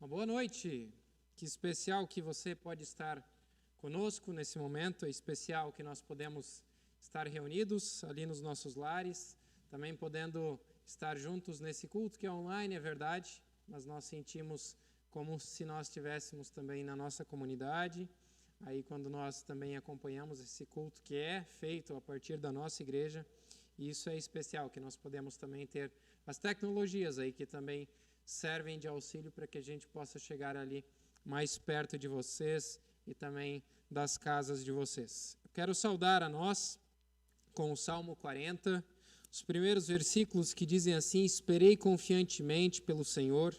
Uma boa noite. Que especial que você pode estar conosco nesse momento. É especial que nós podemos estar reunidos ali nos nossos lares, também podendo estar juntos nesse culto que é online, é verdade, mas nós sentimos como se nós estivéssemos também na nossa comunidade. Aí quando nós também acompanhamos esse culto que é feito a partir da nossa igreja, e isso é especial, que nós podemos também ter as tecnologias aí que também servem de auxílio para que a gente possa chegar ali mais perto de vocês e também das casas de vocês. Eu quero saudar a nós com o Salmo 40, os primeiros versículos que dizem assim: esperei confiantemente pelo Senhor,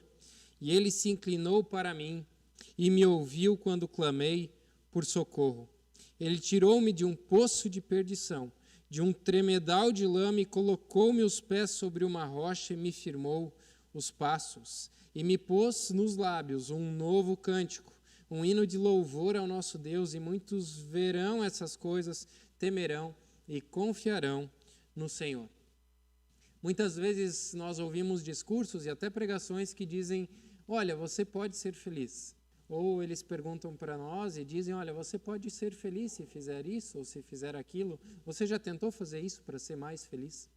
e Ele se inclinou para mim e me ouviu quando clamei por socorro. Ele tirou-me de um poço de perdição, de um tremedal de lama, e colocou meus pés sobre uma rocha e me firmou os passos, e me pôs nos lábios um novo cântico, um hino de louvor ao nosso Deus, e muitos verão essas coisas, temerão e confiarão no Senhor. Muitas vezes nós ouvimos discursos e até pregações que dizem: olha, você pode ser feliz. Ou eles perguntam para nós e dizem: olha, você pode ser feliz se fizer isso ou se fizer aquilo. Você já tentou fazer isso para ser mais feliz?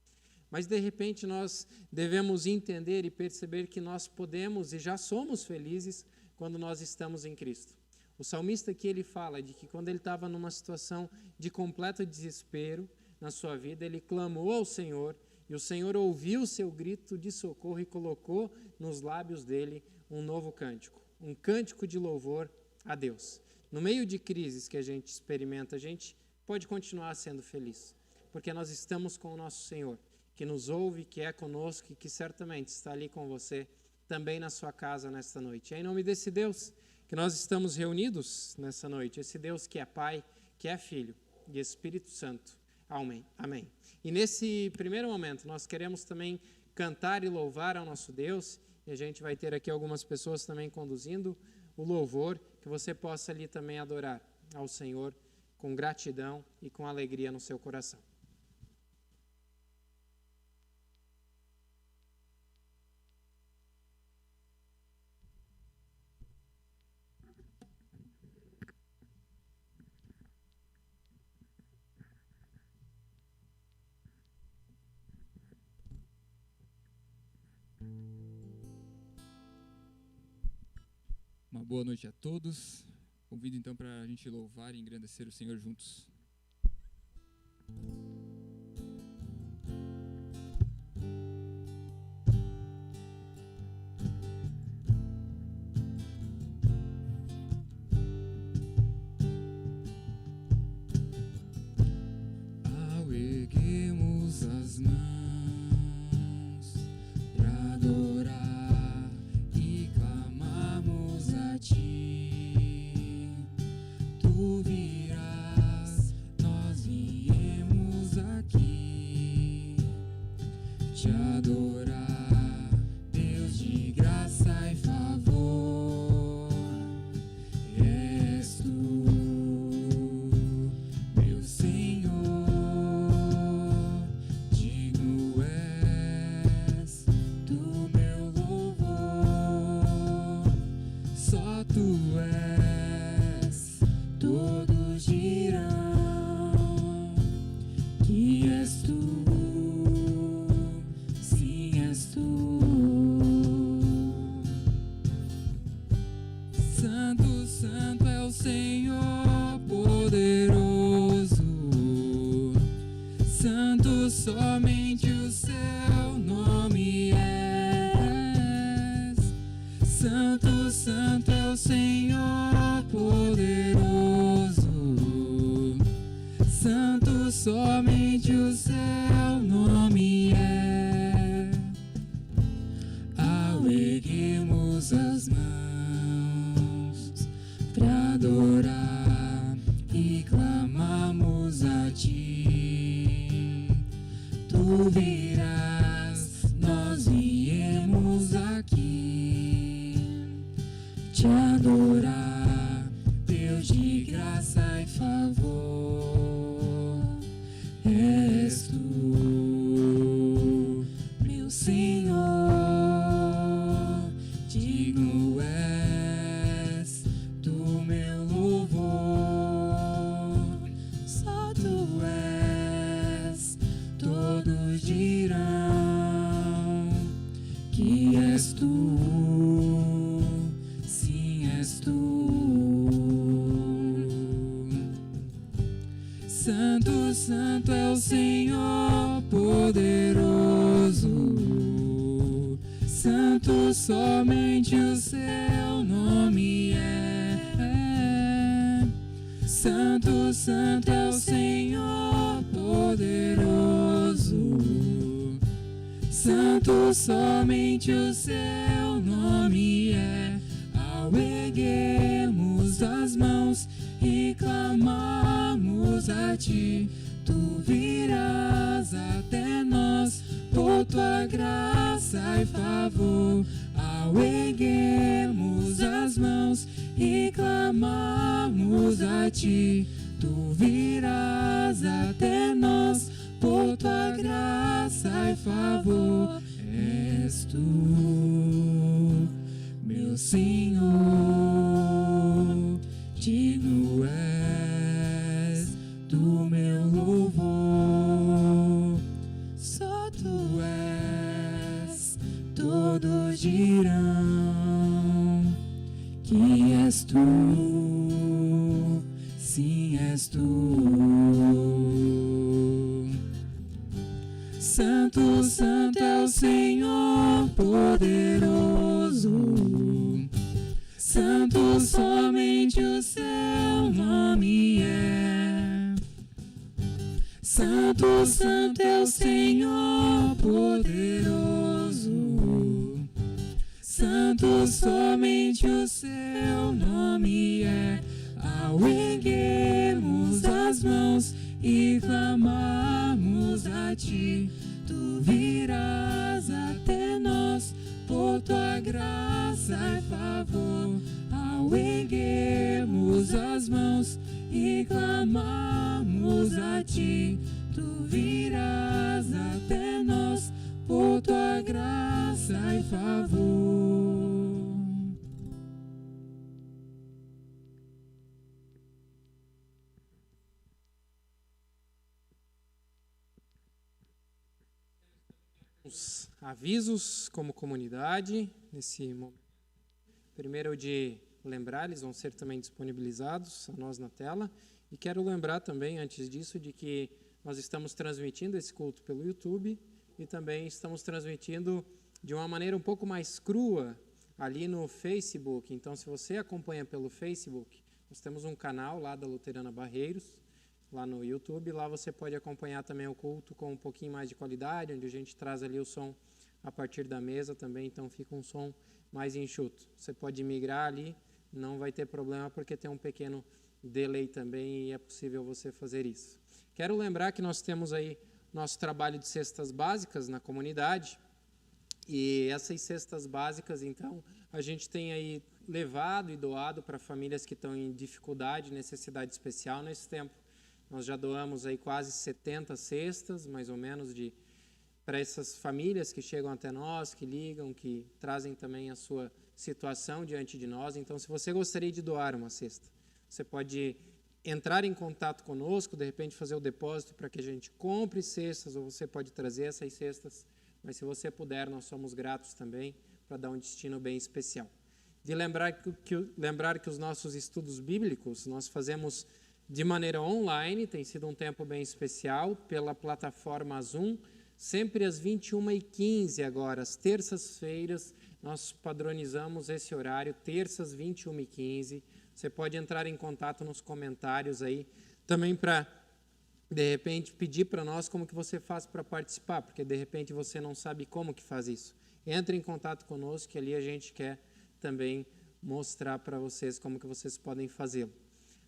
Mas de repente nós devemos entender e perceber que nós podemos e já somos felizes quando nós estamos em Cristo. O salmista aqui ele fala de que quando ele estava numa situação de completo desespero na sua vida, ele clamou ao Senhor e o Senhor ouviu o seu grito de socorro e colocou nos lábios dele um novo cântico, um cântico de louvor a Deus. No meio de crises que a gente experimenta, a gente pode continuar sendo feliz, porque nós estamos com o nosso Senhor, que nos ouve, que é conosco e que certamente está ali com você também na sua casa nesta noite. É em nome desse Deus que nós estamos reunidos nessa noite, esse Deus que é Pai, que é Filho e Espírito Santo. Amém. Amém. E nesse primeiro momento nós queremos também cantar e louvar ao nosso Deus, e a gente vai ter aqui algumas pessoas também conduzindo o louvor, que você possa ali também adorar ao Senhor com gratidão e com alegria no seu coração. Uma boa noite a todos. Convido então para a gente louvar e engrandecer o Senhor juntos. Ao erguermos as mãos para adorar e clamarmos a Ti, Tu virás, nós viemos aqui te adorar, Deus de graça e favor. És Tu, meu Senhor, digno és do meu louvor. Só Tu és, todos dirão que és Tu, sim, és Tu. Santo, Santo é o Senhor poderoso, Santo somente o Seu nome é. Santo, Santo é o Senhor poderoso, Santo somente o Seu nome é. Ao erguermos as mãos para adorar e clamarmos a Ti, Tu virás, nós viemos aqui te adorar, Deus de graça e favor. És Tu, meu Senhor, digno és tu és, todos dirão que és tu, sim, és tu. Santo, santo é o Senhor poderoso, santo somente o seu nome é. Santo, santo é o Senhor poderoso, santo somente o seu nome é. Ao erguermos as mãos e clamarmos a ti, tu virás até nós por tua graça e favor. Ao erguermos as mãos e clamarmos a ti, tu virás até nós por tua graça e favor. És tu, meu Senhor, digno és do meu louvor. Só tu és, todos dirão que és tu, sim, és tu. Santo, santo é o Senhor poderoso, santo somente o seu nome é. Santo, santo é o Senhor poderoso, santo somente o seu nome é. Ao erguermos as mãos e clamarmos a ti, tu virás até nós por tua graça e favor. Ao erguermos as mãos e clamarmos a ti, tu virás até nós por tua graça e favor. Os avisos como comunidade nesse momento. Primeiro de lembrar, eles vão ser também disponibilizados a nós na tela. E quero lembrar também, antes disso, de que nós estamos transmitindo esse culto pelo YouTube e também estamos transmitindo de uma maneira um pouco mais crua ali no Facebook. Então, se você acompanha pelo Facebook, nós temos um canal lá da Luterana Barreiros, lá no YouTube. Lá você pode acompanhar também o culto com um pouquinho mais de qualidade, onde a gente traz ali o som a partir da mesa também, então fica um som mais enxuto. Você pode migrar ali, não vai ter problema, porque tem um pequeno delay também e é possível você fazer isso. Quero lembrar que nós temos aí nosso trabalho de cestas básicas na comunidade, e essas cestas básicas, então, a gente tem aí levado e doado para famílias que estão em dificuldade, necessidade especial nesse tempo. Nós já doamos aí quase 70 cestas, mais ou menos, para essas famílias que chegam até nós, que ligam, que trazem também a sua situação diante de nós. Então, se você gostaria de doar uma cesta, você pode entrar em contato conosco, de repente fazer o depósito para que a gente compre cestas, ou você pode trazer essas cestas, mas se você puder, nós somos gratos também para dar um destino bem especial. De lembrar que os nossos estudos bíblicos nós fazemos de maneira online, tem sido um tempo bem especial, pela plataforma Zoom, sempre às 21h15 agora, às terças-feiras, nós padronizamos esse horário, terças 21h15. Você pode entrar em contato nos comentários aí, também para, de repente, pedir para nós como que você faz para participar, porque de repente você não sabe como que faz isso. Entre em contato conosco, que ali a gente quer também mostrar para vocês como que vocês podem fazê-lo.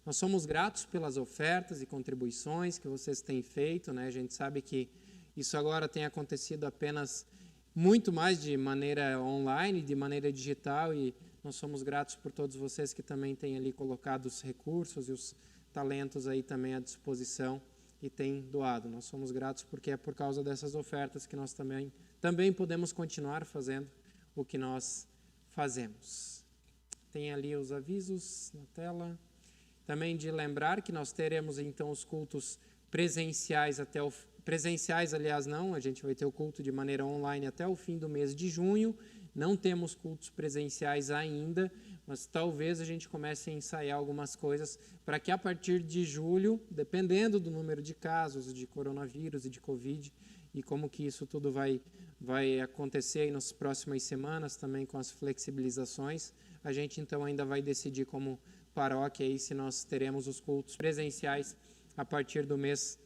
Nós somos gratos pelas ofertas e contribuições que vocês têm feito, né? A gente sabe que isso agora tem acontecido apenas muito mais de maneira online, de maneira digital, e nós somos gratos por todos vocês que também têm ali colocado os recursos e os talentos aí também à disposição e têm doado. Nós somos gratos porque é por causa dessas ofertas que nós também podemos continuar fazendo o que nós fazemos. Tem ali os avisos na tela. Também de lembrar que nós teremos então os cultos presenciais presenciais, não, a gente vai ter o culto de maneira online até o fim do mês de junho. Não temos cultos presenciais ainda, mas talvez a gente comece a ensaiar algumas coisas para que a partir de julho, dependendo do número de casos de coronavírus e de Covid, e como que isso tudo vai acontecer aí nas próximas semanas, também com as flexibilizações, a gente então ainda vai decidir como paróquia aí se nós teremos os cultos presenciais a partir do mês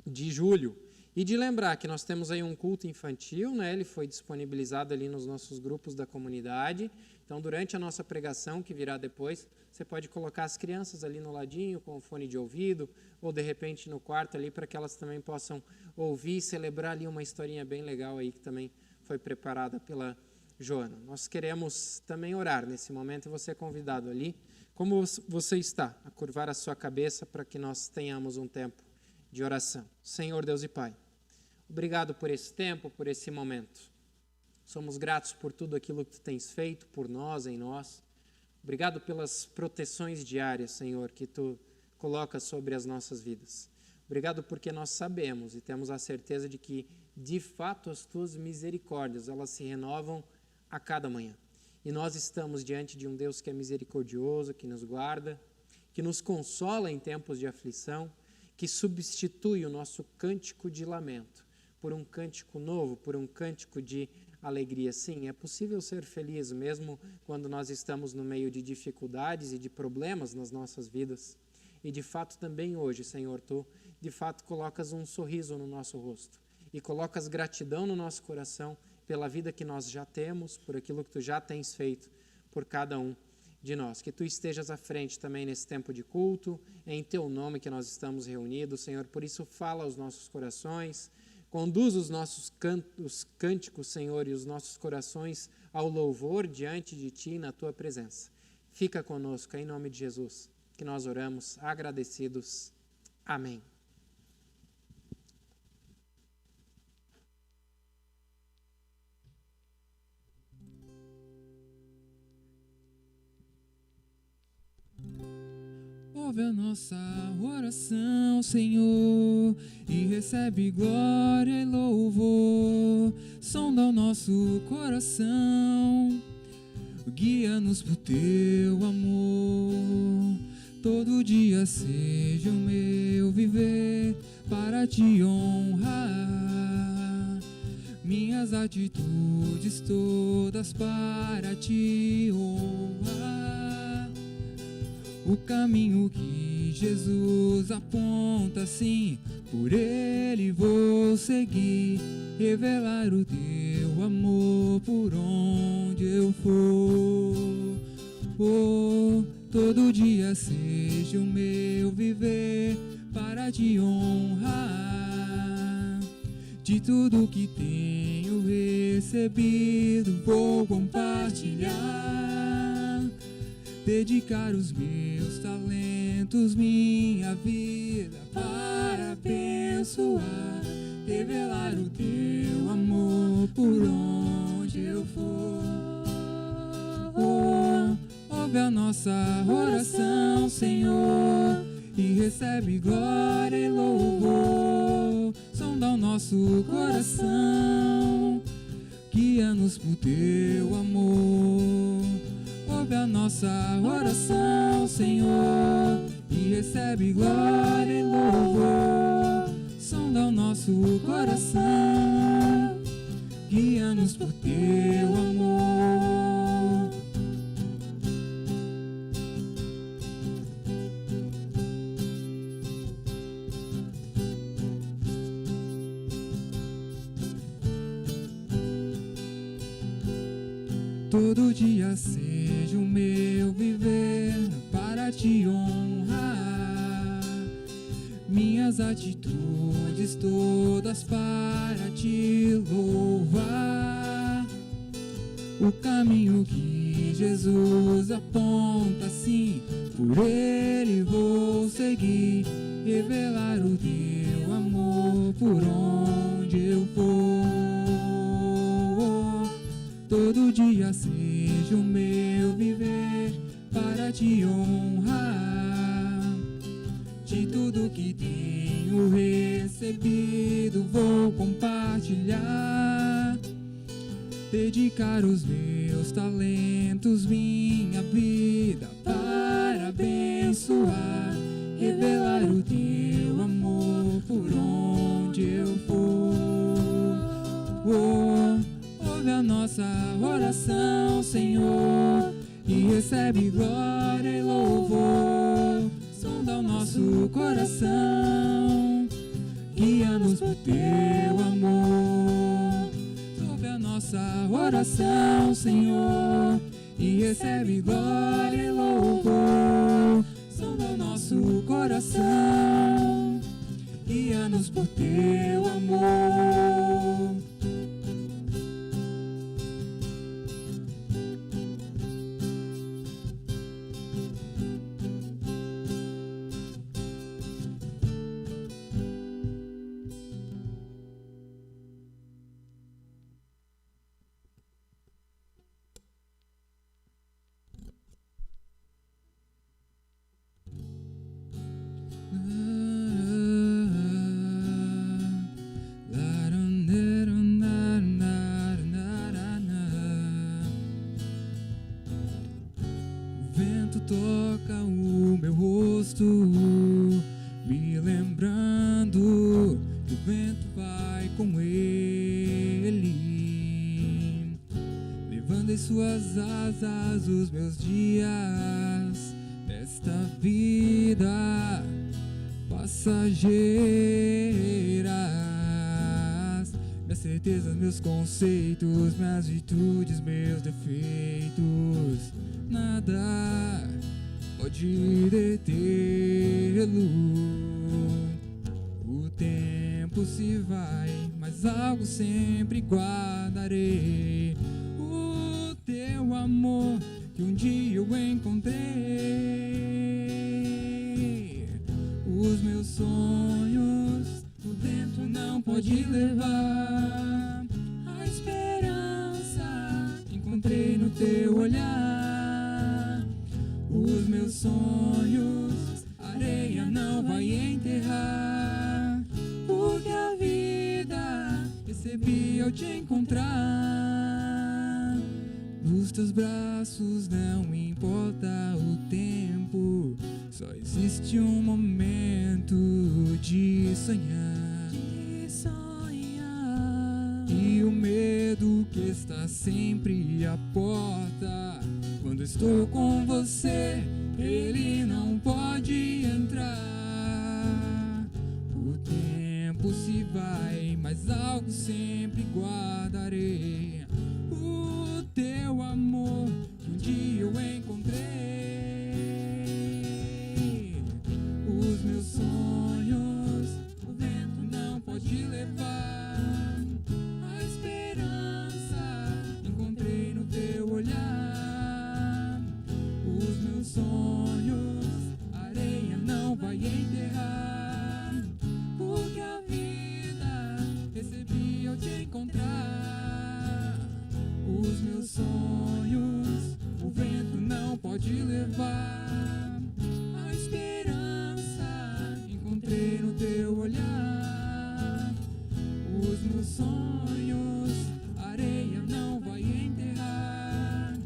de julho. E de lembrar que nós temos aí um culto infantil, né? Ele foi disponibilizado ali nos nossos grupos da comunidade. Então, durante a nossa pregação, que virá depois, você pode colocar as crianças ali no ladinho, com o fone de ouvido, ou de repente no quarto ali, para que elas também possam ouvir e celebrar ali uma historinha bem legal aí, que também foi preparada pela Joana. Nós queremos também orar nesse momento, e você é convidado ali. Como você está? A curvar a sua cabeça para que nós tenhamos um tempo de oração. Senhor Deus e Pai, obrigado por esse tempo, por esse momento. Somos gratos por tudo aquilo que Tu tens feito por nós, em nós. Obrigado pelas proteções diárias, Senhor, que Tu colocas sobre as nossas vidas. Obrigado porque nós sabemos e temos a certeza de que, de fato, as Tuas misericórdias, elas se renovam a cada manhã. E nós estamos diante de um Deus que é misericordioso, que nos guarda, que nos consola em tempos de aflição, que substitui o nosso cântico de lamento por um cântico novo, por um cântico de alegria. Sim, é possível ser feliz mesmo quando nós estamos no meio de dificuldades e de problemas nas nossas vidas. E de fato também hoje, Senhor, Tu de fato colocas um sorriso no nosso rosto e colocas gratidão no nosso coração pela vida que nós já temos, por aquilo que Tu já tens feito por cada um de nós. Que Tu estejas à frente também nesse tempo de culto, é em Teu nome que nós estamos reunidos, Senhor, por isso fala aos nossos corações, conduz os nossos cânticos, Senhor, e os nossos corações ao louvor diante de Ti, na Tua presença. Fica conosco, em nome de Jesus, que nós oramos agradecidos. Amém. Ouve a nossa oração, Senhor, e recebe glória e louvor. Sonda o nosso coração, guia-nos por Teu amor. Todo dia seja o meu viver para Te honrar. Minhas atitudes todas para Te honrar. O caminho que Jesus aponta, sim, por Ele vou seguir, revelar o Teu amor por onde eu for. Oh, todo dia seja o meu viver para Te honrar. De tudo que tenho recebido vou compartilhar, dedicar os meus talentos, minha vida para abençoar, revelar o Teu amor por onde eu for. Oh, ouve a nossa oração, Senhor, e recebe glória e louvor. Sonda o nosso coração, guia-nos por Teu amor. Ouve a nossa oração, Senhor, e recebe glória e louvor. Sonda o nosso coração, guia-nos por Teu amor. Todo dia seja o meu viver para Te honrar. Minhas atitudes todas para Te louvar. O caminho que Jesus aponta, sim, por Ele vou seguir, revelar o Teu amor por onde eu for. Todo dia seja o meu viver para Te honrar. tenho recebido vou compartilhar, dedicar os meus talentos, minha vida para abençoar, revelar o teu amor por onde eu for. Ouve a nossa oração, Senhor, e recebe glória e louvor. Sonda o nosso coração, guia-nos por teu amor. Ouve a nossa oração, Senhor, e recebe glória e louvor. Sonda o nosso coração, guia-nos por teu amor. Toca o meu rosto, me lembrando que o vento vai com ele, levando em suas asas os meus dias desta vida passageiras, minhas certezas, meus conceitos, minhas virtudes, meus defeitos. Nada pode detê-lo. O tempo se vai, mas algo sempre guardarei. O teu amor que um dia eu encontrei. Os meus sonhos o vento não pode levar. A esperança encontrei no teu olhar. Os meus sonhos, a areia não vai enterrar, porque a vida recebi ao te encontrar. Nos teus braços não importa o tempo, só existe um momento de sonhar. E o medo que está sempre à porta, quando estou com você, ele não pode entrar. O tempo se vai, mas algo sempre guardarei. O teu amor que um dia eu encontrei. Os meus sonhos, o vento não pode levar. A esperança encontrei no teu olhar. Os meus sonhos, a areia não vai enterrar, porque a vida recebi ao te encontrar. Os meus sonhos, o vento não pode levar. A esperança encontrei no teu olhar. Os meus sonhos, a areia não vai enterrar,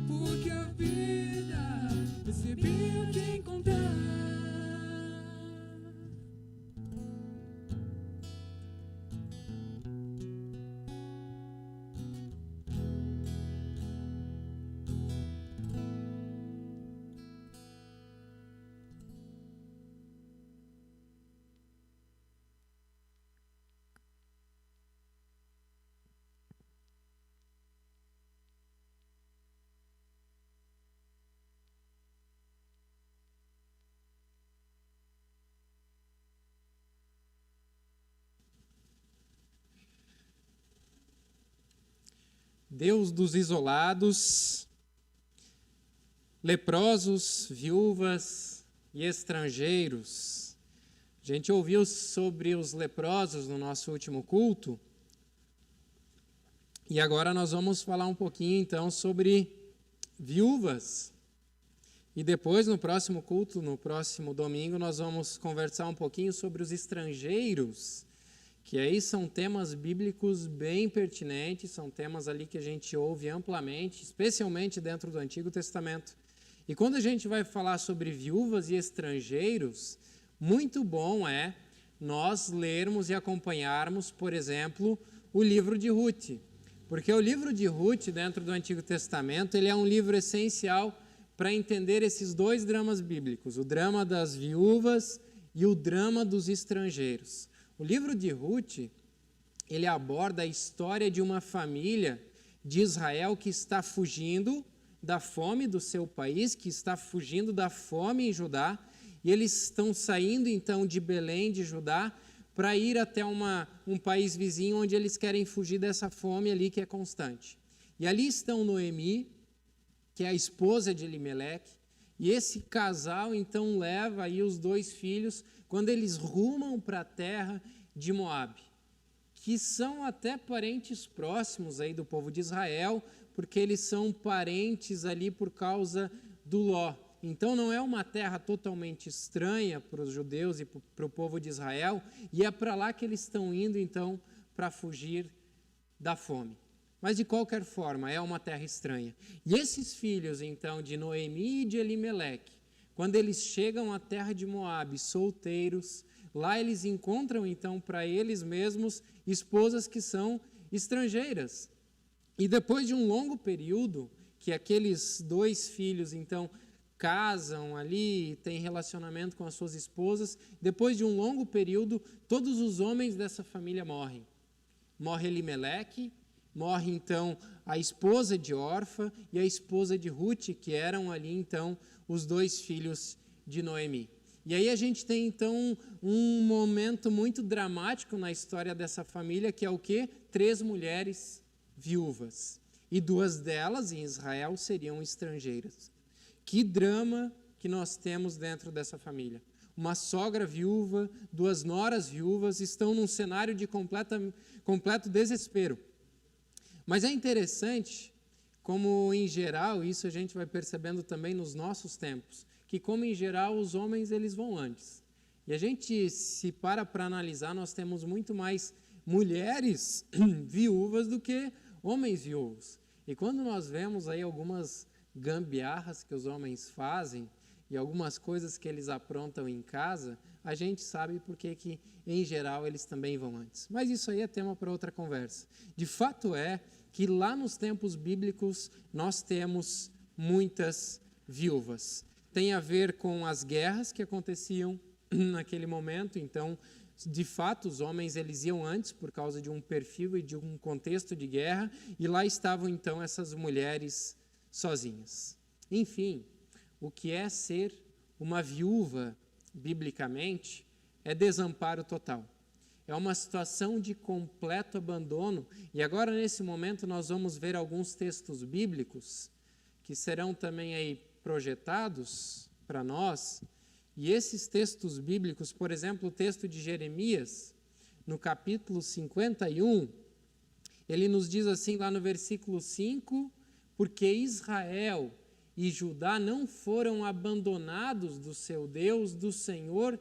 porque a vida recebi ao te encontrar. Deus dos isolados, leprosos, viúvas e estrangeiros. A gente ouviu sobre os leprosos no nosso último culto. E agora nós vamos falar um pouquinho então sobre viúvas E depois, no próximo culto, no próximo domingo, nós vamos conversar um pouquinho sobre os estrangeiros, que aí são temas bíblicos bem pertinentes, são temas ali que a gente ouve amplamente, especialmente dentro do Antigo Testamento. E quando a gente vai falar sobre viúvas e estrangeiros, muito bom é nós lermos e acompanharmos, por exemplo, o livro de Ruth. Porque o livro de Ruth, dentro do Antigo Testamento, ele é um livro essencial para entender esses dois dramas bíblicos, o drama das viúvas e o drama dos estrangeiros. O livro de Ruth, ele aborda a história de uma família de Israel que está fugindo da fome do seu país, que está fugindo da fome em Judá, e eles estão saindo então de Belém, de Judá, para ir até um país vizinho onde eles querem fugir dessa fome ali que é constante. E ali estão Noemi, que é a esposa de Elimeleque, e esse casal então leva aí os dois filhos quando eles rumam para a terra de Moabe, que são até parentes próximos aí do povo de Israel, porque eles são parentes ali por causa do Ló. Então não é uma terra totalmente estranha para os judeus e para o povo de Israel, e é para lá que eles estão indo então para fugir da fome. Mas de qualquer forma, é uma terra estranha. E esses filhos então de Noemi e de Elimeleque, quando eles chegam à terra de Moabe, solteiros, lá eles encontram então para eles mesmos esposas que são estrangeiras. E depois de um longo período, que aqueles dois filhos então casam ali, têm relacionamento com as suas esposas, depois de um longo período, todos os homens dessa família morrem. Morre Elimeleque, morre então a esposa de Orfa e a esposa de Ruth, que eram ali então os dois filhos de Noemi. E aí a gente tem então um momento muito dramático na história dessa família, que é o quê? 3 mulheres viúvas. E 2 delas em Israel seriam estrangeiras. Que drama que nós temos dentro dessa família. Uma sogra viúva, 2 noras viúvas, estão num cenário de completo desespero. Mas é interessante como, em geral, isso a gente vai percebendo também nos nossos tempos, que, como em geral, os homens eles vão antes. E a gente, se para analisar, nós temos muito mais mulheres viúvas do que homens viúvos. E quando nós vemos aí algumas gambiarras que os homens fazem e algumas coisas que eles aprontam em casa, a gente sabe porque que, em geral, eles também vão antes. Mas isso aí é tema para outra conversa. De fato é que lá nos tempos bíblicos nós temos muitas viúvas. Tem a ver com as guerras que aconteciam naquele momento. Então, de fato, os homens eles iam antes por causa de um perfil e de um contexto de guerra, e lá estavam então essas mulheres sozinhas. Enfim, o que é ser uma viúva, biblicamente, é desamparo total. É uma situação de completo abandono. E agora, nesse momento, nós vamos ver alguns textos bíblicos que serão também aí projetados para nós. E esses textos bíblicos, por exemplo, o texto de Jeremias, no capítulo 51, ele nos diz assim lá no versículo 5, porque Israel e Judá não foram abandonados do seu Deus, do Senhor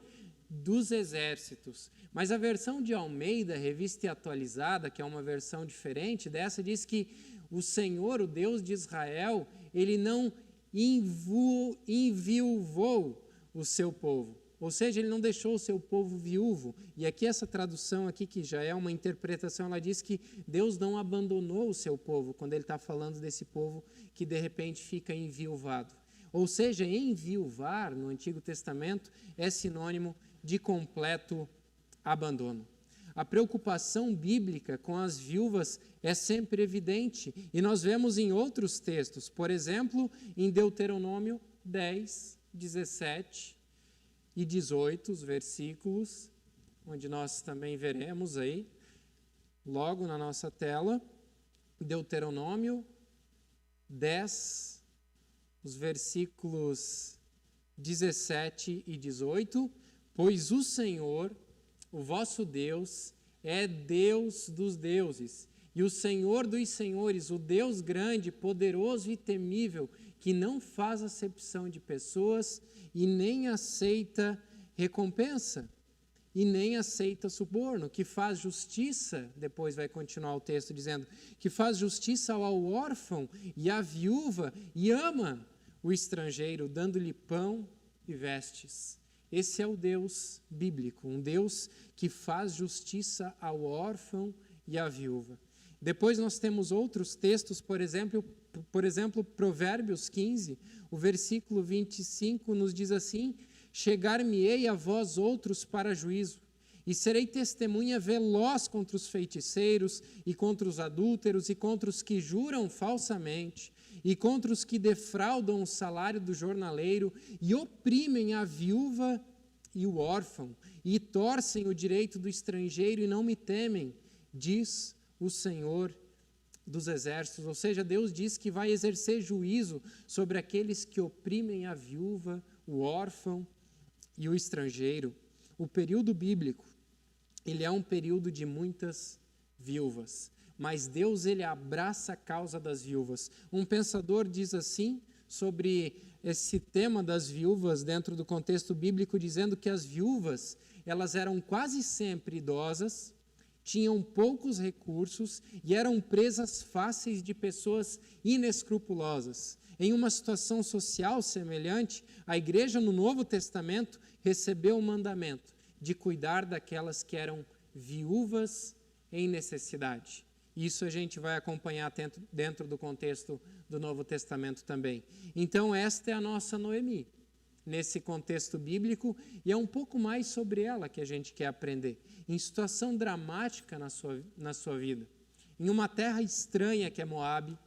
dos exércitos. Mas a versão de Almeida, revista e atualizada, que é uma versão diferente dessa, diz que o Senhor, o Deus de Israel, ele não enviuvou o seu povo. Ou seja, ele não deixou o seu povo viúvo. E aqui essa tradução aqui, que já é uma interpretação, ela diz que Deus não abandonou o seu povo, quando ele está falando desse povo que de repente fica enviuvado. Ou seja, enviuvar no Antigo Testamento é sinônimo de completo abandono. A preocupação bíblica com as viúvas é sempre evidente, e nós vemos em outros textos, por exemplo, em Deuteronômio 10, 17 e 18, os versículos, onde nós também veremos aí, logo na nossa tela, Deuteronômio 10, os versículos 17 e 18, pois o Senhor, o vosso Deus, é Deus dos deuses, e o Senhor dos senhores, o Deus grande, poderoso e temível, que não faz acepção de pessoas e nem aceita recompensa, e nem aceita suborno, que faz justiça, depois vai continuar o texto dizendo, que faz justiça ao órfão e à viúva e ama o estrangeiro, dando-lhe pão e vestes. Esse é o Deus bíblico, um Deus que faz justiça ao órfão e à viúva. Depois nós temos outros textos, por exemplo, Provérbios 15, o versículo 25 nos diz assim: chegar-me-ei a vós outros para juízo, e serei testemunha veloz contra os feiticeiros, e contra os adúlteros, e contra os que juram falsamente, e contra os que defraudam o salário do jornaleiro, e oprimem a viúva e o órfão, e torcem o direito do estrangeiro, e não me temem, diz o Senhor dos exércitos. Ou seja, Deus diz que vai exercer juízo sobre aqueles que oprimem a viúva, o órfão e o estrangeiro. O período bíblico, ele é um período de muitas viúvas, mas Deus, ele abraça a causa das viúvas. Um pensador diz assim sobre esse tema das viúvas dentro do contexto bíblico, dizendo que as viúvas, elas eram quase sempre idosas, tinham poucos recursos e eram presas fáceis de pessoas inescrupulosas. Em uma situação social semelhante, a igreja no Novo Testamento recebeu o mandamento de cuidar daquelas que eram viúvas em necessidade. Isso a gente vai acompanhar dentro do contexto do Novo Testamento também. Então, esta é a nossa Noemi, nesse contexto bíblico, e é um pouco mais sobre ela que a gente quer aprender. Em situação dramática na sua vida, em uma terra estranha que é Moabe,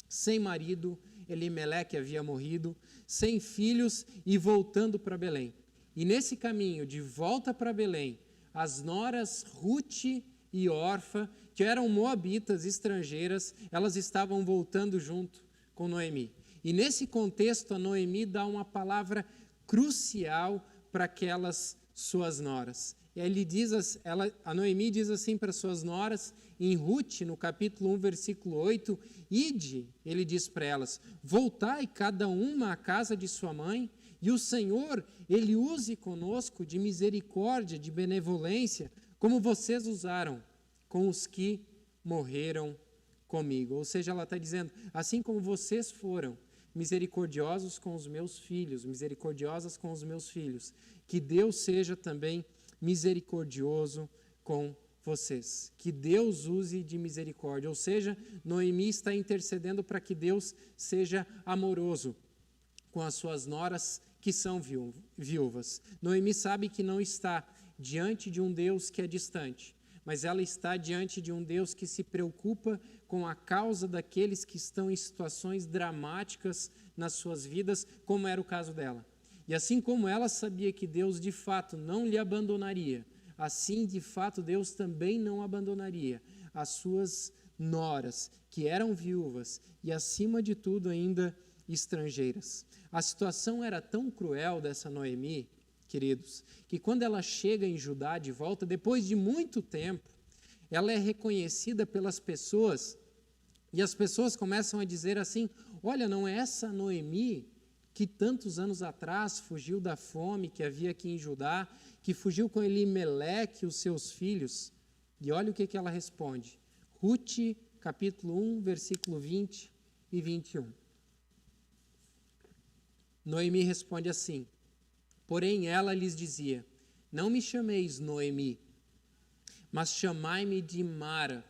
sem marido, Elimeleque havia morrido, sem filhos e voltando para Belém. E nesse caminho de volta para Belém, as noras Ruth e Orfa, que eram moabitas estrangeiras, elas estavam voltando junto com Noemi. E nesse contexto, a Noemi dá uma palavra crucial para aquelas suas noras. E a Noemi diz assim para suas noras, em Ruth, no capítulo 1, versículo 8, ide, ele diz para elas, voltai cada uma à casa de sua mãe, e o Senhor, ele use conosco de misericórdia, de benevolência, como vocês usaram com os que morreram comigo. Ou seja, ela está dizendo, assim como vocês foram misericordiosos com os meus filhos, misericordiosas com os meus filhos, que Deus seja também misericordioso com vocês. Que Deus use de misericórdia. Ou seja, Noemi está intercedendo para que Deus seja amoroso com as suas noras que são viúvas. Noemi sabe que não está diante de um Deus que é distante, mas ela está diante de um Deus que se preocupa com a causa daqueles que estão em situações dramáticas nas suas vidas, como era o caso dela. E assim como ela sabia que Deus de fato não lhe abandonaria, assim de fato Deus também não abandonaria as suas noras, que eram viúvas e acima de tudo ainda estrangeiras. A situação era tão cruel dessa Noemi, queridos, que quando ela chega em Judá de volta, depois de muito tempo, ela é reconhecida pelas pessoas, e as pessoas começam a dizer assim, olha, não é essa Noemi que tantos anos atrás fugiu da fome que havia aqui em Judá, que fugiu com Elimeleque e os seus filhos? E olha o que ela responde. Ruth, capítulo 1, versículo 20 e 21. Noemi responde assim, porém ela lhes dizia, não me chameis Noemi, mas chamai-me de Mara,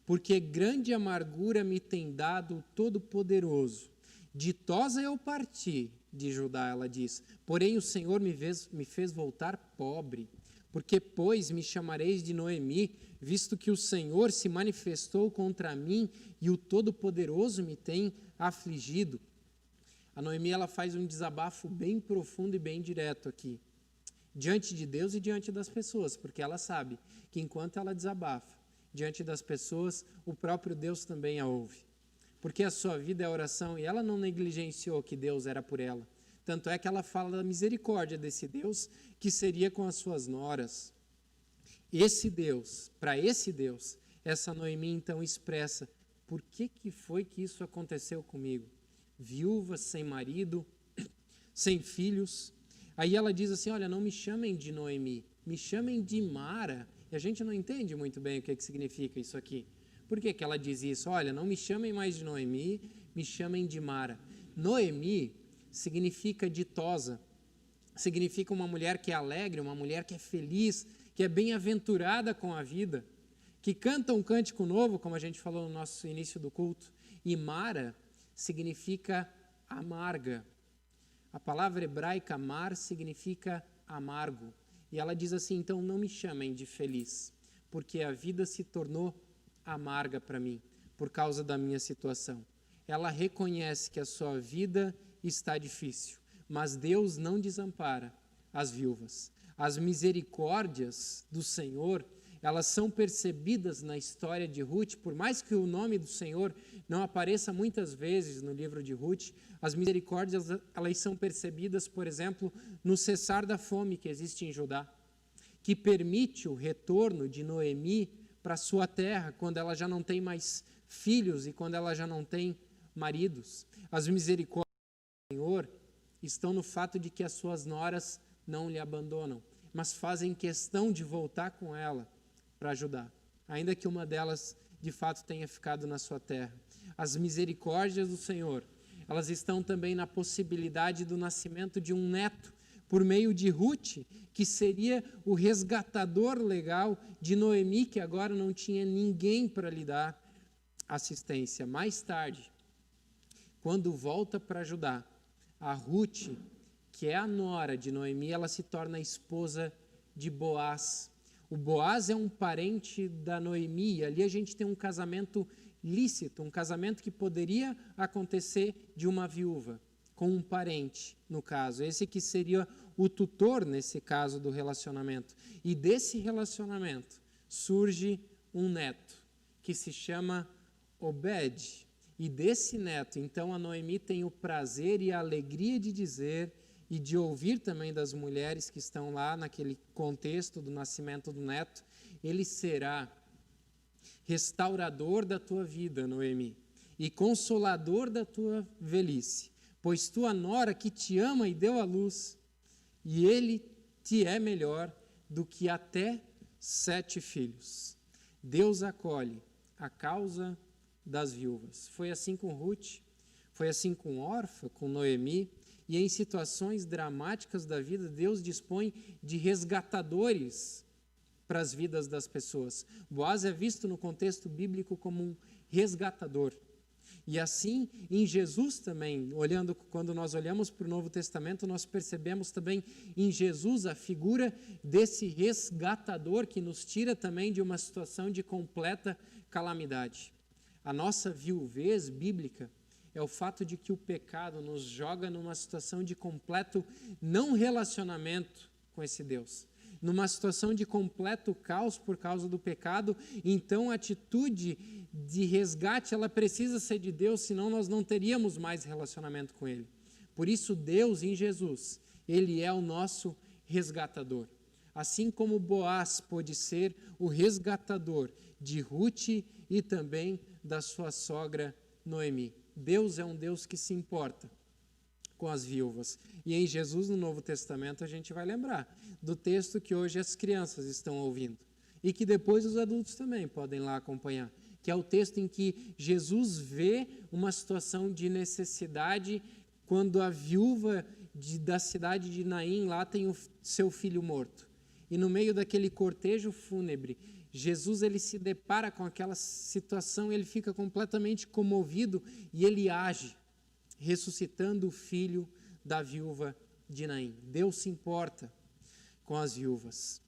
porque grande amargura me tem dado o Todo-Poderoso. Ditosa eu parti de Judá, ela diz, porém o Senhor me fez voltar pobre, porque, pois, me chamareis de Noemi, visto que o Senhor se manifestou contra mim e o Todo-Poderoso me tem afligido. A Noemi, ela faz um desabafo bem profundo e bem direto aqui, diante de Deus e diante das pessoas, porque ela sabe que enquanto ela desabafa diante das pessoas, o próprio Deus também a ouve. Porque a sua vida é oração e ela não negligenciou que Deus era por ela. Tanto é que ela fala da misericórdia desse Deus que seria com as suas noras. Para esse Deus, essa Noemi então expressa, por que foi que isso aconteceu comigo? viúva, sem marido, sem filhos. Aí ela diz assim, olha, não me chamem de Noemi, me chamem de Mara. E a gente não entende muito bem o que significa isso aqui. Por que ela diz isso? Olha, não me chamem mais de Noemi, me chamem de Mara. Noemi significa ditosa, significa uma mulher que é alegre, uma mulher que é feliz, que é bem-aventurada com a vida, que canta um cântico novo, como a gente falou no nosso início do culto. E Mara significa amarga. A palavra hebraica mar significa amargo. E ela diz assim, então não me chamem de feliz, porque a vida se tornou amarga para mim, por causa da minha situação. Ela reconhece que a sua vida está difícil, mas Deus não desampara as viúvas. As misericórdias do Senhor, elas são percebidas na história de Ruth, por mais que o nome do Senhor não apareça muitas vezes no livro de Ruth, as misericórdias, elas são percebidas, por exemplo, no cessar da fome que existe em Judá, que permite o retorno de Noemi para sua terra, quando ela já não tem mais filhos e quando ela já não tem maridos. As misericórdias do Senhor estão no fato de que as suas noras não lhe abandonam, mas fazem questão de voltar com ela para ajudar, ainda que uma delas de fato tenha ficado na sua terra. As misericórdias do Senhor, elas estão também na possibilidade do nascimento de um neto, por meio de Ruth, que seria o resgatador legal de Noemi, que agora não tinha ninguém para lhe dar assistência. Mais tarde, quando volta para Judá, a Ruth, que é a nora de Noemi, ela se torna a esposa de Boaz. O Boaz é um parente da Noemi, e ali a gente tem um casamento lícito, um casamento que poderia acontecer de uma viúva com um parente, no caso, esse que seria o tutor nesse caso do relacionamento. E desse relacionamento surge um neto, que se chama Obed. E desse neto, então, a Noemi tem o prazer e a alegria de dizer e de ouvir também das mulheres que estão lá naquele contexto do nascimento do neto, ele será restaurador da tua vida, Noemi, e consolador da tua velhice, pois tua nora que te ama e deu à luz, e ele te é melhor do que até 7 filhos. Deus acolhe a causa das viúvas. Foi assim com Ruth, foi assim com Orfa, com Noemi, e em situações dramáticas da vida, Deus dispõe de resgatadores para as vidas das pessoas. Boaz é visto no contexto bíblico como um resgatador. E assim, em Jesus também, quando nós olhamos para o Novo Testamento, nós percebemos também em Jesus a figura desse resgatador que nos tira também de uma situação de completa calamidade. A nossa viuvez bíblica é o fato de que o pecado nos joga numa situação de completo não relacionamento com esse Deus, numa situação de completo caos por causa do pecado. Então a atitude de resgate, ela precisa ser de Deus, senão nós não teríamos mais relacionamento com Ele. Por isso Deus em Jesus, Ele é o nosso resgatador. Assim como Boaz pôde ser o resgatador de Ruth e também da sua sogra Noemi. Deus é um Deus que se importa com as viúvas. E em Jesus, no Novo Testamento, a gente vai lembrar do texto que hoje as crianças estão ouvindo e que depois os adultos também podem lá acompanhar, que é o texto em que Jesus vê uma situação de necessidade quando a viúva da cidade de Naim lá tem o seu filho morto. E no meio daquele cortejo fúnebre, Jesus ele se depara com aquela situação, ele fica completamente comovido e ele age, ressuscitando o filho da viúva de Naim. Deus se importa com as viúvas.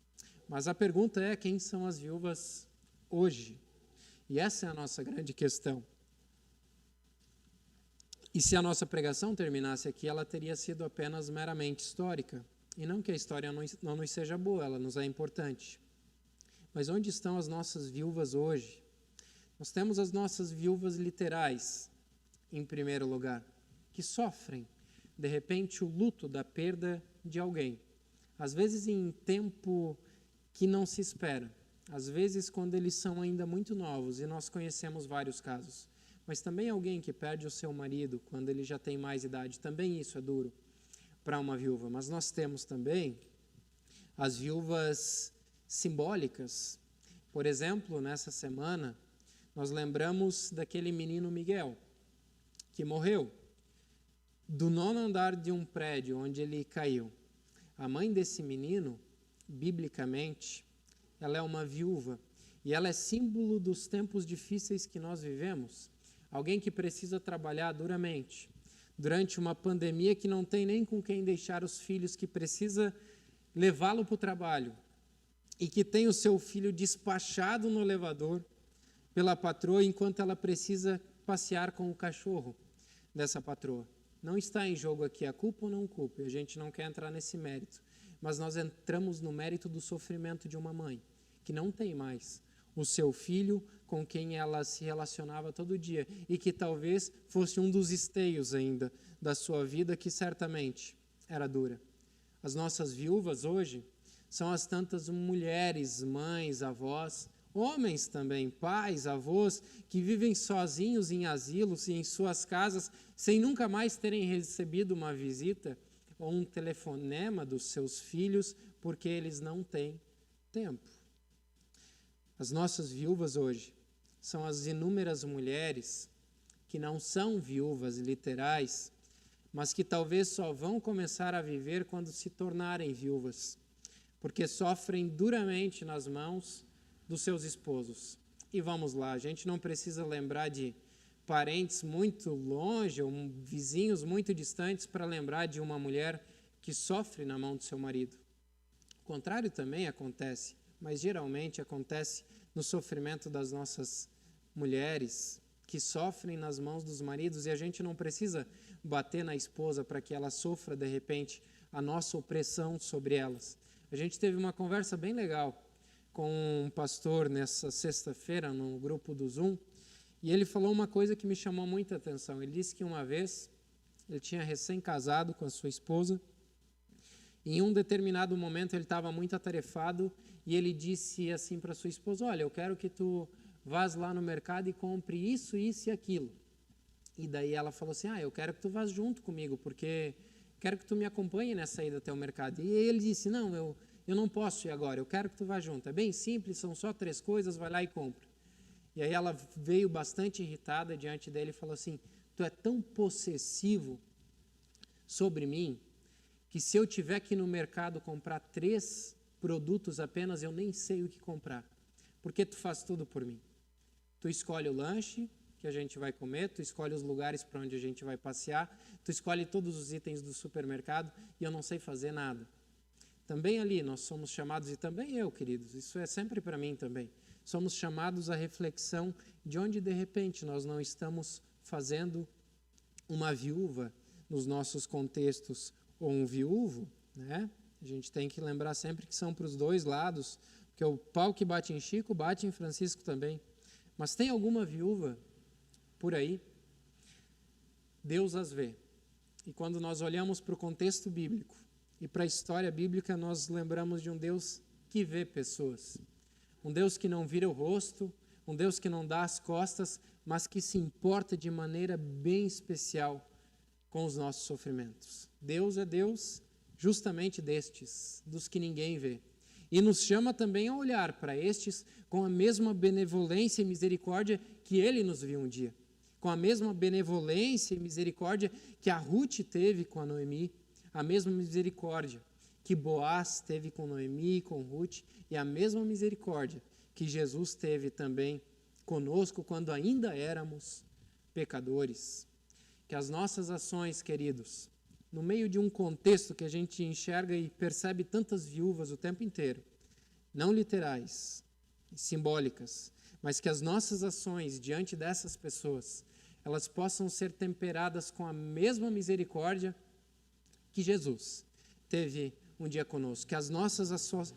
Mas a pergunta é: quem são as viúvas hoje? E essa é a nossa grande questão. E se a nossa pregação terminasse aqui, ela teria sido apenas meramente histórica. E não que a história não nos seja boa, ela nos é importante. Mas onde estão as nossas viúvas hoje? Nós temos as nossas viúvas literais, em primeiro lugar, que sofrem, de repente, o luto da perda de alguém. Às vezes em tempo que não se espera. Às vezes quando eles são ainda muito novos, e nós conhecemos vários casos. mas também alguém que perde o seu marido quando ele já tem mais idade, também isso é duro para uma viúva. Mas nós temos também as viúvas simbólicas. Por exemplo, nessa semana, nós lembramos daquele menino Miguel, que morreu do 9º andar de um prédio onde ele caiu. A mãe desse menino, biblicamente, ela é uma viúva e ela é símbolo dos tempos difíceis que nós vivemos. Alguém que precisa trabalhar duramente durante uma pandemia, que não tem nem com quem deixar os filhos, que precisa levá-lo para o trabalho e que tem o seu filho despachado no elevador pela patroa enquanto ela precisa passear com o cachorro dessa patroa. Não está em jogo aqui a culpa ou não culpa, a gente não quer entrar nesse mérito, mas nós entramos no mérito do sofrimento de uma mãe que não tem mais o seu filho com quem ela se relacionava todo dia e que talvez fosse um dos esteios ainda da sua vida, que certamente era dura. As nossas viúvas hoje são as tantas mulheres, mães, avós, homens também, pais, avós, que vivem sozinhos em asilos e em suas casas, sem nunca mais terem recebido uma visita ou um telefonema dos seus filhos, porque eles não têm tempo. As nossas viúvas hoje são as inúmeras mulheres que não são viúvas literais, mas que talvez só vão começar a viver quando se tornarem viúvas, porque sofrem duramente nas mãos dos seus esposos. E vamos lá, a gente não precisa lembrar de parentes muito longe ou vizinhos muito distantes para lembrar de uma mulher que sofre na mão do seu marido. O contrário também acontece, mas geralmente acontece no sofrimento das nossas mulheres que sofrem nas mãos dos maridos, e a gente não precisa bater na esposa para que ela sofra de repente a nossa opressão sobre elas. A gente teve uma conversa bem legal com um pastor nessa sexta-feira no grupo do Zoom, e ele falou uma coisa que me chamou muita atenção. Ele disse que uma vez ele tinha recém-casado com a sua esposa, e em um determinado momento ele estava muito atarefado e ele disse assim para sua esposa: olha, eu quero que tu vás lá no mercado e compre isso, isso e aquilo. E daí ela falou assim: eu quero que tu vás junto comigo, porque quero que tu me acompanhe nessa ida até o mercado. E ele disse: não, eu não posso ir agora, eu quero que tu vá junto. É bem simples, são só 3 coisas, vai lá e compra. E aí ela veio bastante irritada diante dele e falou assim: tu é tão possessivo sobre mim, que se eu tiver que ir no mercado comprar 3 produtos apenas, eu nem sei o que comprar, porque tu faz tudo por mim. Tu escolhe o lanche que a gente vai comer, tu escolhe os lugares para onde a gente vai passear, tu escolhe todos os itens do supermercado e eu não sei fazer nada. Também ali nós somos chamados, e também eu, queridos, isso é sempre para mim também, somos chamados à reflexão de onde de repente nós não estamos fazendo uma viúva nos nossos contextos, ou um viúvo, né? A gente tem que lembrar sempre que são para os dois lados, porque o pau que bate em Chico, bate em Francisco também. Mas tem alguma viúva por aí? Deus as vê. E quando nós olhamos para o contexto bíblico e para a história bíblica, nós lembramos de um Deus que vê pessoas. Um Deus que não vira o rosto, um Deus que não dá as costas, mas que se importa de maneira bem especial com os nossos sofrimentos. Deus é Deus justamente destes, dos que ninguém vê. E nos chama também a olhar para estes com a mesma benevolência e misericórdia que Ele nos viu um dia. Com a mesma benevolência e misericórdia que a Ruth teve com a Noemi, a mesma misericórdia que Boaz teve com Noemi e com Ruth, e a mesma misericórdia que Jesus teve também conosco quando ainda éramos pecadores. Que as nossas ações, queridos, no meio de um contexto que a gente enxerga e percebe tantas viúvas o tempo inteiro, não literais, simbólicas, mas que as nossas ações diante dessas pessoas, elas possam ser temperadas com a mesma misericórdia que Jesus teve um dia conosco. Que as nossas ações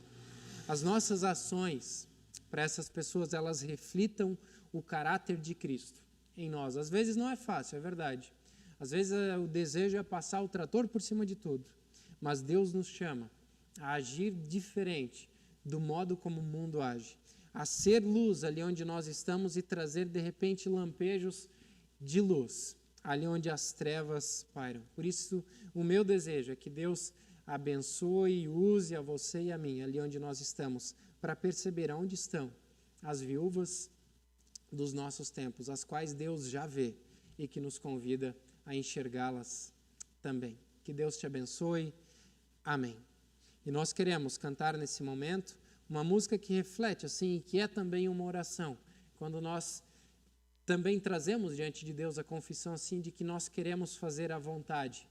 para essas pessoas, elas reflitam o caráter de Cristo em nós. Às vezes não é fácil, é verdade. Às vezes o desejo é passar o trator por cima de tudo, mas Deus nos chama a agir diferente do modo como o mundo age, a ser luz ali onde nós estamos e trazer de repente lampejos de luz, ali onde as trevas pairam. Por isso, o meu desejo é que Deus abençoe e use a você e a mim, ali onde nós estamos, para perceber onde estão as viúvas dos nossos tempos, as quais Deus já vê e que nos convida a enxergá-las também. Que Deus te abençoe. Amém. E nós queremos cantar nesse momento uma música que reflete assim, e que é também uma oração. Quando nós também trazemos diante de Deus a confissão assim de que nós queremos fazer a vontade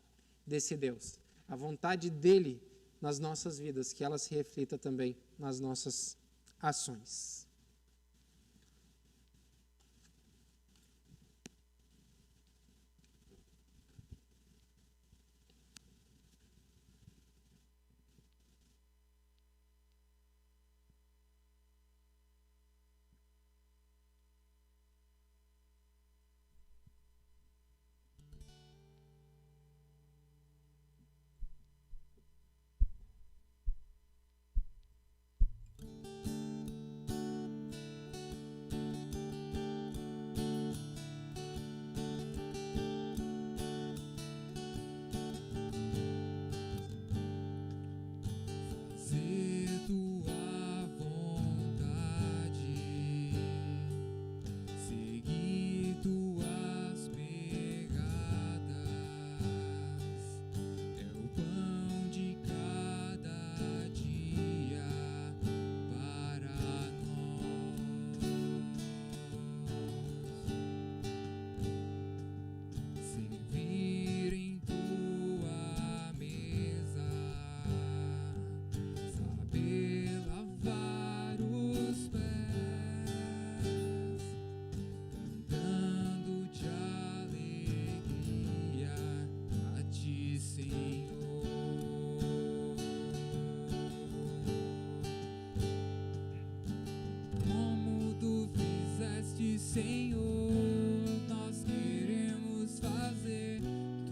desse Deus, a vontade dele nas nossas vidas, que ela se reflita também nas nossas ações. Fazer tua vontade, seguir tuas pegadas, é o pão de cada dia para nós. Servir em tua mesa, saber lavar os pés, cantando de alegria a ti, Senhor. Como tu fizeste, Senhor, nós queremos fazer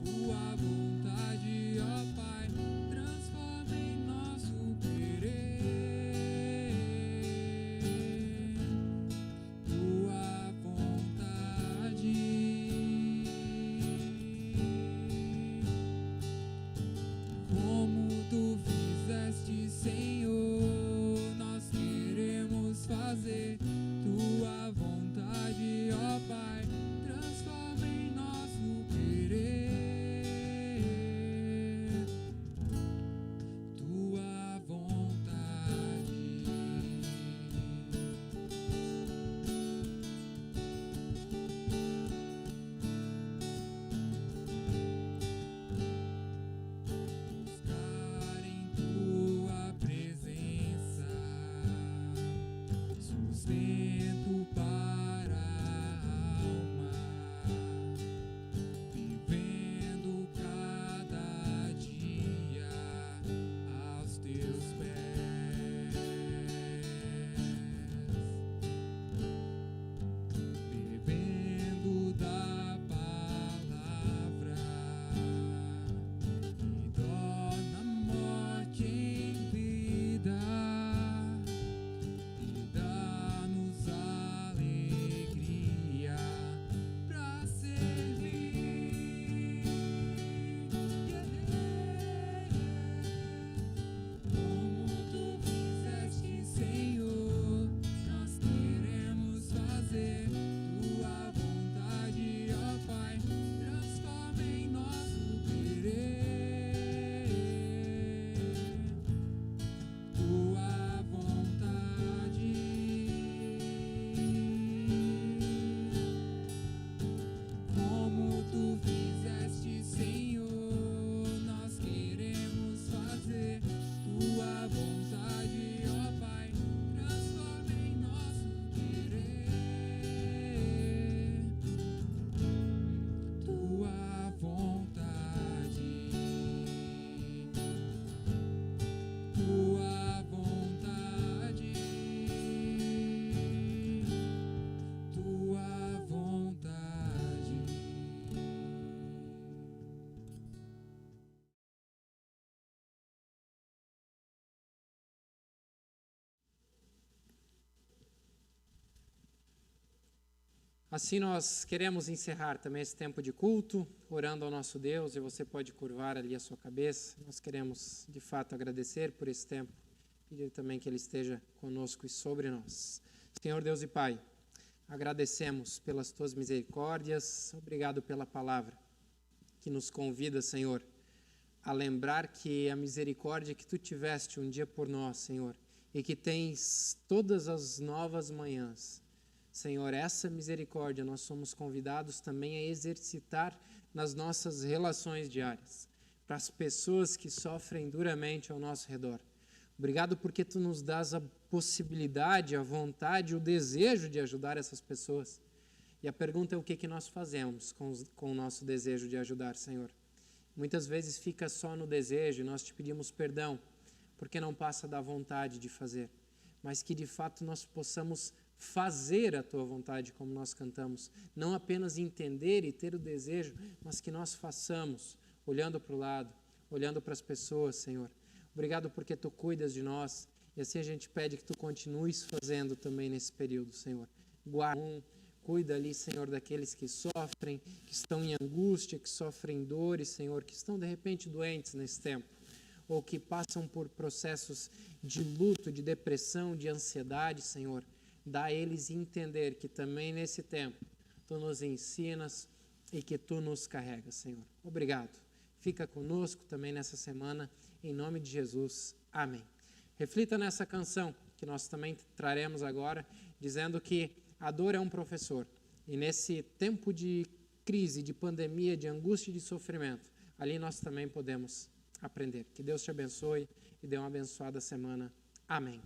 tua vontade, ó Pai. Transforma em nosso querer tua vontade. Como tu fizeste, Senhor, nós queremos fazer tua vontade, ó Pai. Transforma em nosso querer tua vontade. Buscar em tua presença sustento para Assim nós queremos encerrar também esse tempo de culto, orando ao nosso Deus, e você pode curvar ali a sua cabeça. Nós queremos, de fato, agradecer por esse tempo, pedir também que Ele esteja conosco e sobre nós. Senhor Deus e Pai, agradecemos pelas Tuas misericórdias, obrigado pela palavra que nos convida, Senhor, a lembrar que a misericórdia que Tu tiveste um dia por nós, Senhor, e que tens todas as novas manhãs, Senhor, essa misericórdia nós somos convidados também a exercitar nas nossas relações diárias, para as pessoas que sofrem duramente ao nosso redor. Obrigado porque Tu nos dás a possibilidade, a vontade, o desejo de ajudar essas pessoas. E a pergunta é o que nós fazemos com o nosso desejo de ajudar, Senhor. Muitas vezes fica só no desejo e nós Te pedimos perdão, porque não passa da vontade de fazer, mas que de fato nós possamos fazer a Tua vontade, como nós cantamos, não apenas entender e ter o desejo, mas que nós façamos, olhando para o lado, olhando para as pessoas, Senhor. Obrigado porque Tu cuidas de nós, e assim a gente pede que Tu continues fazendo também nesse período, Senhor. Guarda, cuida ali, Senhor, daqueles que sofrem, que estão em angústia, que sofrem dores, Senhor, que estão de repente doentes nesse tempo, ou que passam por processos de luto, de depressão, de ansiedade, Senhor. Dá a eles entender que também nesse tempo Tu nos ensinas e que Tu nos carregas, Senhor. Obrigado. Fica conosco também nessa semana, em nome de Jesus. Amém. Reflita nessa canção que nós também traremos agora, dizendo que a dor é um professor. E nesse tempo de crise, de pandemia, de angústia e de sofrimento, ali nós também podemos aprender. Que Deus te abençoe e dê uma abençoada semana. Amém.